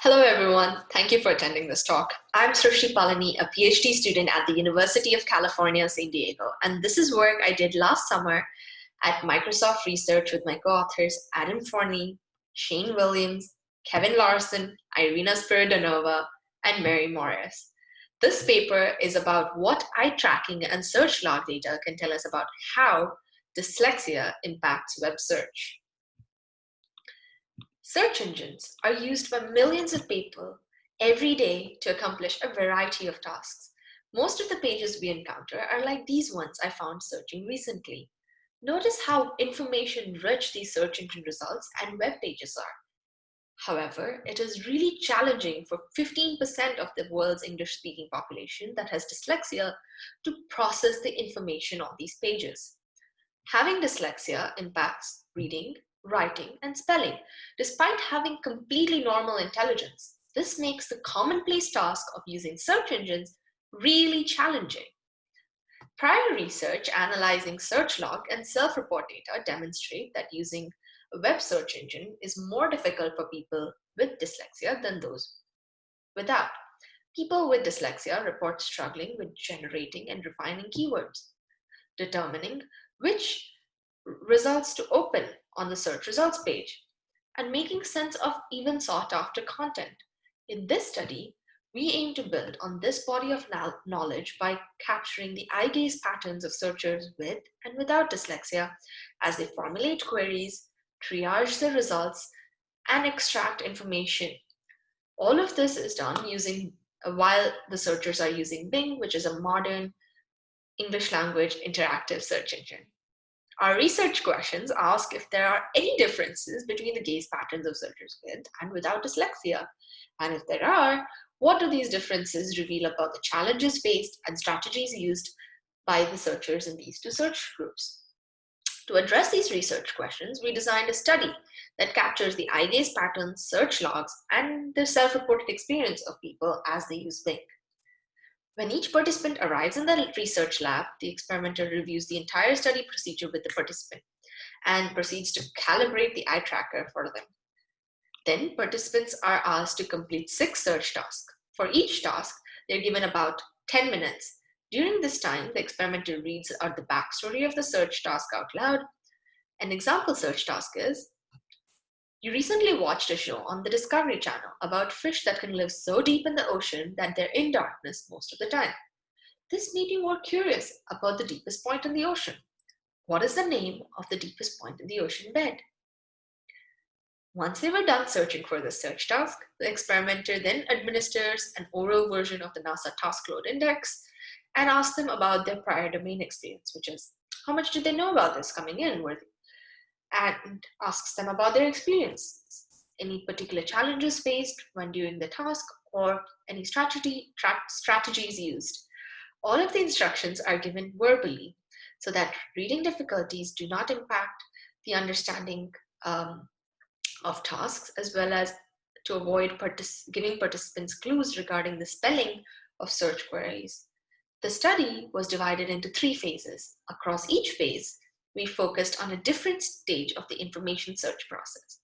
Hello everyone, thank you for attending this talk. I'm Srishti Palani, a PhD student at the University of California, San Diego, and this is work I did last summer at Microsoft Research with my co-authors Adam Forney, Shane Williams, Kevin Larson, Irina Spiridonova, and Mary Morris. This paper is about what eye tracking and search log data can tell us about how dyslexia impacts web search. Search engines are used by millions of people every day to accomplish a variety of tasks. Most of the pages we encounter are like these ones I found searching recently. Notice how information-rich these search engine results and web pages are. However, it is really challenging for 15% of the world's English-speaking population that has dyslexia to process the information on these pages. Having dyslexia impacts reading, writing, and spelling, despite having completely normal intelligence. This makes the commonplace task of using search engines really challenging. Prior research analyzing search log and self-report data demonstrate that using a web search engine is more difficult for people with dyslexia than those without. People with dyslexia report struggling with generating and refining keywords, determining which results to open on the search results page, and making sense of even sought after content. In this study, we aim to build on this body of knowledge by capturing the eye gaze patterns of searchers with and without dyslexia as they formulate queries, triage the results, and extract information. All of this is done using, while the searchers are using Bing, which is a modern English language interactive search engine. Our research questions ask if there are any differences between the gaze patterns of searchers with and without dyslexia. And if there are, what do these differences reveal about the challenges faced and strategies used by the searchers in these two search groups? To address these research questions, we designed a study that captures the eye gaze patterns, search logs, and the self-reported experience of people as they use Bing. When each participant arrives in the research lab, the experimenter reviews the entire study procedure with the participant and proceeds to calibrate the eye tracker for them. Then participants are asked to complete 6 search tasks. For each task, they're given about 10 minutes. During this time, the experimenter reads out the backstory of the search task out loud. An example search task is, you recently watched a show on the Discovery Channel about fish that can live so deep in the ocean that they're in darkness most of the time. This made you more curious about the deepest point in the ocean. What is the name of the deepest point in the ocean bed? Once they were done searching for the search task, the experimenter then administers an oral version of the NASA Task Load Index and asks them about their prior domain experience, which is how much did they know about this coming in? And asks them about their experience, any particular challenges faced when doing the task, or any strategies used. All of the instructions are given verbally so that reading difficulties do not impact the understanding of tasks, as well as to avoid giving participants clues regarding the spelling of search queries. The study was divided into 3 phases. Across each phase, we focused on a different stage of the information search process.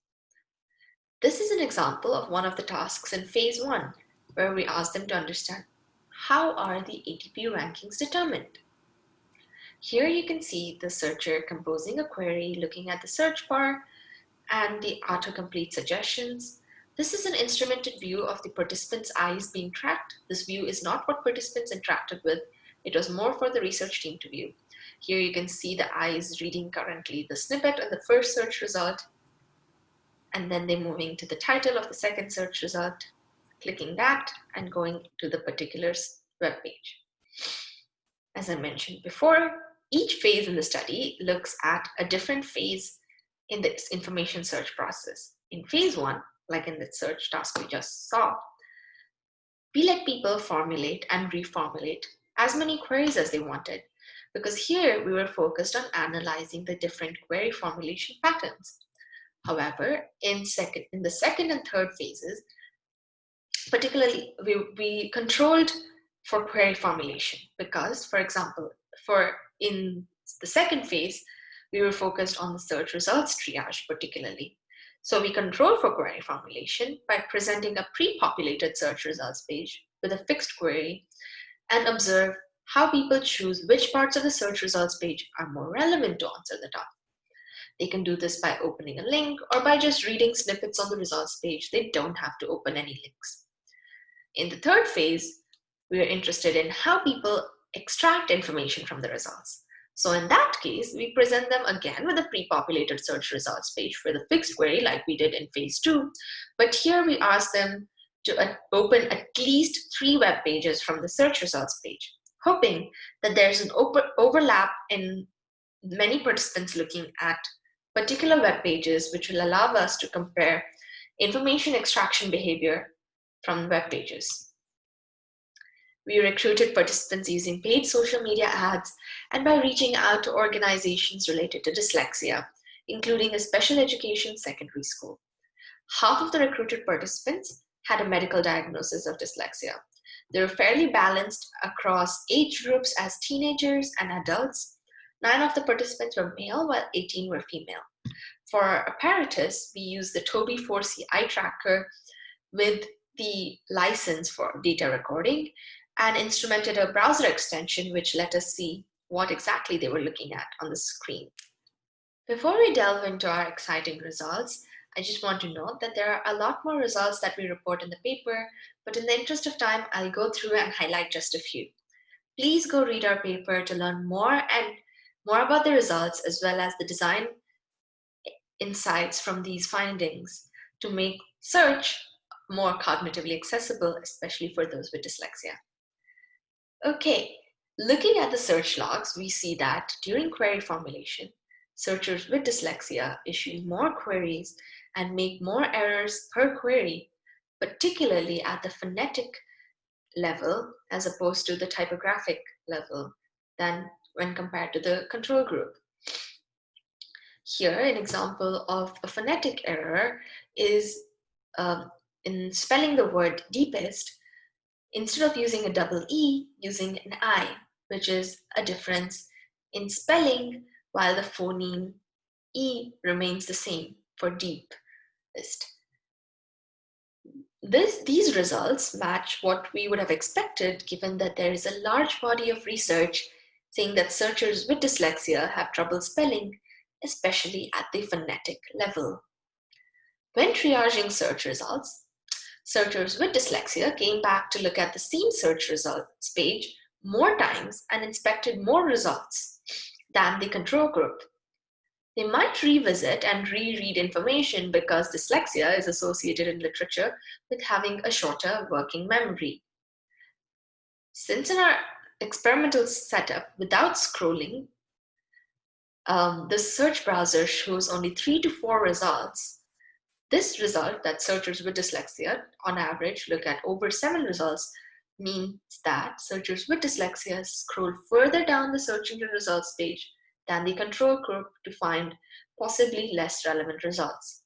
This is an example of one of the tasks in phase 1, where we asked them to understand how are the ATP rankings determined. Here you can see the searcher composing a query, looking at the search bar and the autocomplete suggestions. This is an instrumented view of the participants' eyes being tracked. This view is not what participants interacted with. It was more for the research team to view. Here you can see the eyes reading currently the snippet of the first search result, and then they're moving to the title of the second search result, clicking that, and going to the particular web page. As I mentioned before, each phase in the study looks at a different phase in the information search process. In phase 1, like in the search task we just saw, we let people formulate and reformulate as many queries as they wanted, because here we were focused on analyzing the different query formulation patterns. However, in the second and third phases, particularly we controlled for query formulation because, for example, in the second phase, we were focused on the search results triage particularly. So we control for query formulation by presenting a pre-populated search results page with a fixed query and observe how people choose which parts of the search results page are more relevant to answer the task. They can do this by opening a link or by just reading snippets on the results page. They don't have to open any links. In the third phase, we are interested in how people extract information from the results. So in that case, we present them again with a pre-populated search results page with a fixed query like we did in phase 2. But here we ask them to open at least 3 web pages from the search results page, hoping that there's an overlap in many participants looking at particular web pages, which will allow us to compare information extraction behavior from web pages. We recruited participants using paid social media ads and by reaching out to organizations related to dyslexia, including a special education secondary school. Half of the recruited participants had a medical diagnosis of dyslexia. They were fairly balanced across age groups as teenagers and adults. 9 of the participants were male, while 18 were female. For our apparatus, we used the Tobii 4C eye tracker with the license for data recording and instrumented a browser extension which let us see what exactly they were looking at on the screen. Before we delve into our exciting results, I just want to note that there are a lot more results that we report in the paper, but in the interest of time, I'll go through and highlight just a few. Please go read our paper to learn more about the results as well as the design insights from these findings to make search more cognitively accessible, especially for those with dyslexia. Okay, looking at the search logs, we see that during query formulation, searchers with dyslexia issue more queries and make more errors per query, particularly at the phonetic level as opposed to the typographic level than when compared to the control group. Here, an example of a phonetic error is in spelling the word deepest, instead of using a double E, using an I, which is a difference in spelling while the phoneme E remains the same for deepest. These results match what we would have expected given that there is a large body of research saying that searchers with dyslexia have trouble spelling, especially at the phonetic level. When triaging search results, searchers with dyslexia came back to look at the same search results page more times and inspected more results than the control group. They might revisit and reread information because dyslexia is associated in literature with having a shorter working memory. Since in our experimental setup without scrolling, the search browser shows only 3 to 4 results. This result that searchers with dyslexia on average look at over 7 results means that searchers with dyslexia scroll further down the search engine results page than the control group to find possibly less relevant results.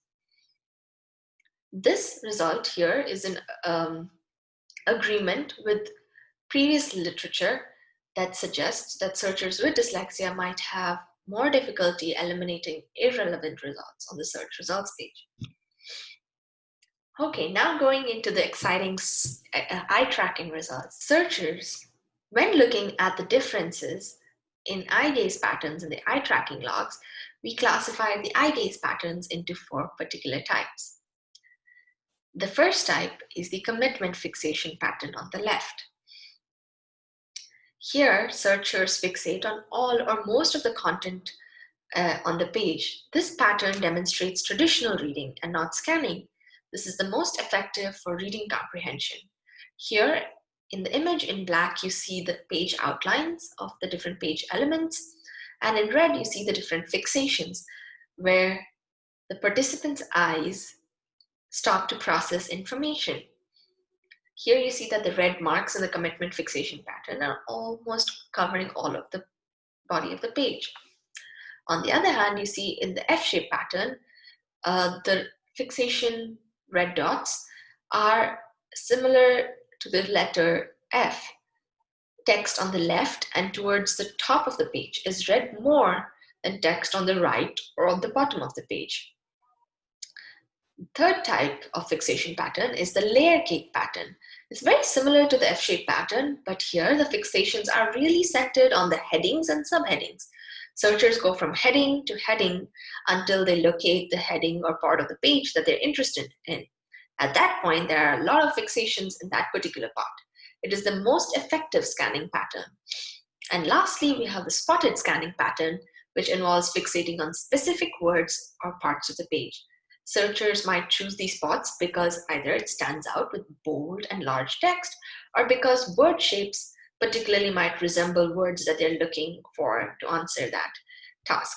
This result here is in agreement with previous literature that suggests that searchers with dyslexia might have more difficulty eliminating irrelevant results on the search results page. Okay, now going into the exciting eye tracking results. Searchers, when looking at the differences in eye gaze patterns in the eye tracking logs, we classified the eye gaze patterns into 4 particular types. The first type is the commitment fixation pattern on the left. Here, searchers fixate on all or most of the content on the page. This pattern demonstrates traditional reading and not scanning. This is the most effective for reading comprehension. Here, in the image in black, you see the page outlines of the different page elements, and in red, you see the different fixations where the participant's eyes stop to process information. Here you see that the red marks in the commitment fixation pattern are almost covering all of the body of the page. On the other hand, you see in the F-shaped pattern, the fixation red dots are similar to the letter F. Text on the left and towards the top of the page is read more than text on the right or on the bottom of the page. Third type of fixation pattern is the layer cake pattern. It's very similar to the F-shaped pattern, but here the fixations are really centered on the headings and subheadings. Searchers go from heading to heading until they locate the heading or part of the page that they're interested in. At that point, there are a lot of fixations in that particular part. It is the most effective scanning pattern. And lastly, we have the spotted scanning pattern, which involves fixating on specific words or parts of the page. Searchers might choose these spots because either it stands out with bold and large text, or because word shapes particularly might resemble words that they're looking for to answer that task.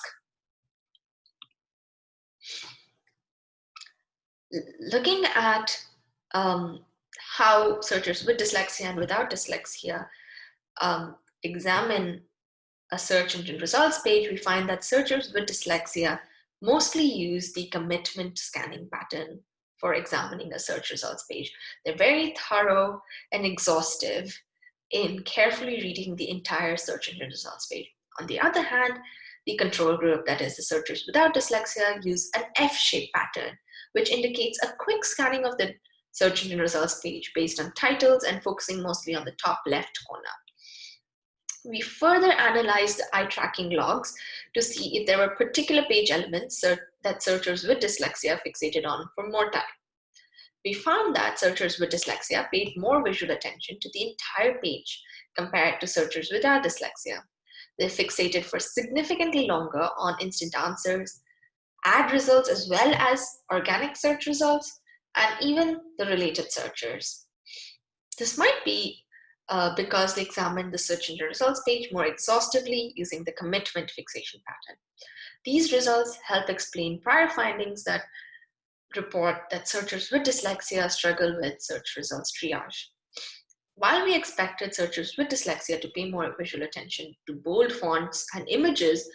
Looking at how searchers with dyslexia and without dyslexia examine a search engine results page, we find that searchers with dyslexia mostly use the commitment scanning pattern for examining a search results page. They're very thorough and exhaustive in carefully reading the entire search engine results page. On the other hand, the control group, that is the searchers without dyslexia, use an F-shaped pattern, which indicates a quick scanning of the search engine results page based on titles and focusing mostly on the top left corner. We further analyzed the eye tracking logs to see if there were particular page elements that searchers with dyslexia fixated on for more time. We found that searchers with dyslexia paid more visual attention to the entire page compared to searchers without dyslexia. They fixated for significantly longer on instant answers, ad results, as well as organic search results, and even the related searchers. This might be because they examined the search engine results page more exhaustively using the commitment fixation pattern. These results help explain prior findings that report that searchers with dyslexia struggle with search results triage. While we expected searchers with dyslexia to pay more visual attention to bold fonts and images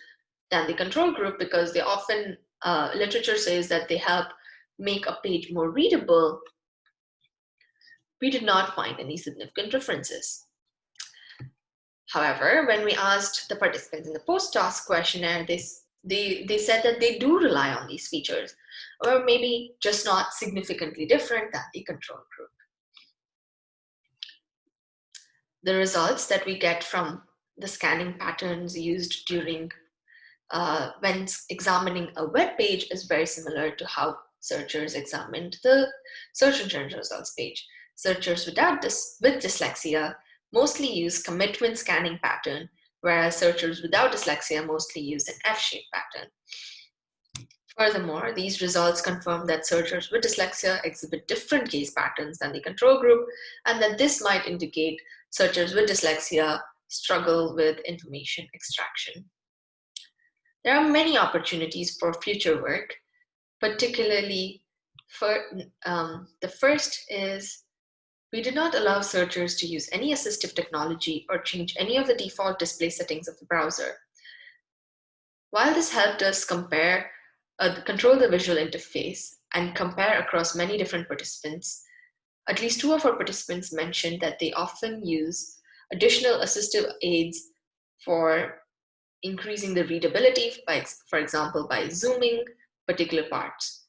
than the control group, because they often, literature says that they help make a page more readable, we did not find any significant differences. However, when we asked the participants in the post-task questionnaire, they said that they do rely on these features, or maybe just not significantly different than the control group. The results that we get from the scanning patterns used during when examining a web page is very similar to how searchers examined the search engine results page. Searchers with dyslexia mostly use commitment scanning pattern, whereas searchers without dyslexia mostly use an F-shaped pattern. Furthermore, these results confirm that searchers with dyslexia exhibit different gaze patterns than the control group, and that this might indicate searchers with dyslexia struggle with information extraction. There are many opportunities for future work, particularly for the first is we did not allow searchers to use any assistive technology or change any of the default display settings of the browser. While this helped us control the visual interface and compare across many different participants, at least 2 of our participants mentioned that they often use additional assistive aids for increasing the readability, for example, by zooming particular parts.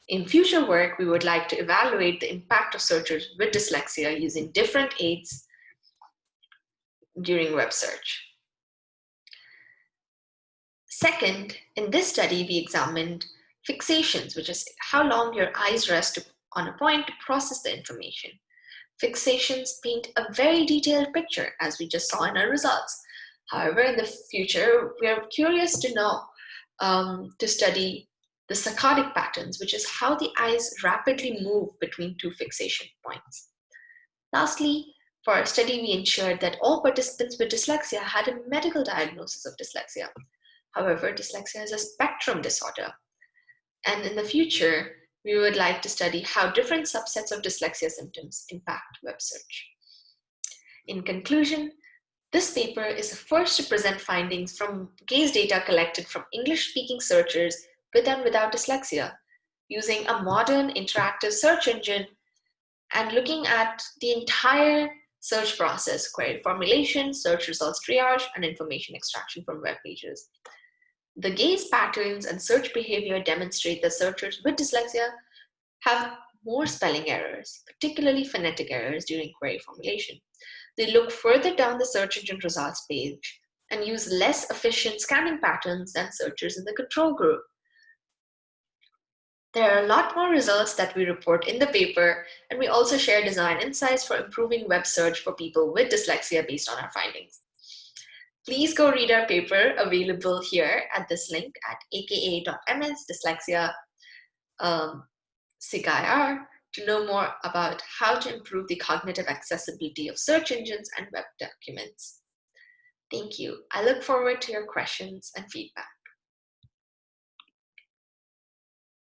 In future work, we would like to evaluate the impact of searchers with dyslexia using different aids during web search. Second, in this study, we examined fixations, which is how long your eyes rest on a point to process the information. Fixations paint a very detailed picture, as we just saw in our results. However, in the future, we are curious to know, to study the saccadic patterns, which is how the eyes rapidly move between 2 fixation points. Lastly, for our study, we ensured that all participants with dyslexia had a medical diagnosis of dyslexia. However, dyslexia is a spectrum disorder. And in the future, we would like to study how different subsets of dyslexia symptoms impact web search. In conclusion, this paper is the first to present findings from gaze data collected from English-speaking searchers with and without dyslexia, using a modern interactive search engine and looking at the entire search process: query formulation, search results triage, and information extraction from web pages. The gaze patterns and search behavior demonstrate that searchers with dyslexia have more spelling errors, particularly phonetic errors during query formulation. They look further down the search engine results page and use less efficient scanning patterns than searchers in the control group. There are a lot more results that we report in the paper, and we also share design insights for improving web search for people with dyslexia based on our findings. Please go read our paper available here at this link at aka.ms dyslexia SIGIR to know more about how to improve the cognitive accessibility of search engines and web documents. Thank you. I look forward to your questions and feedback.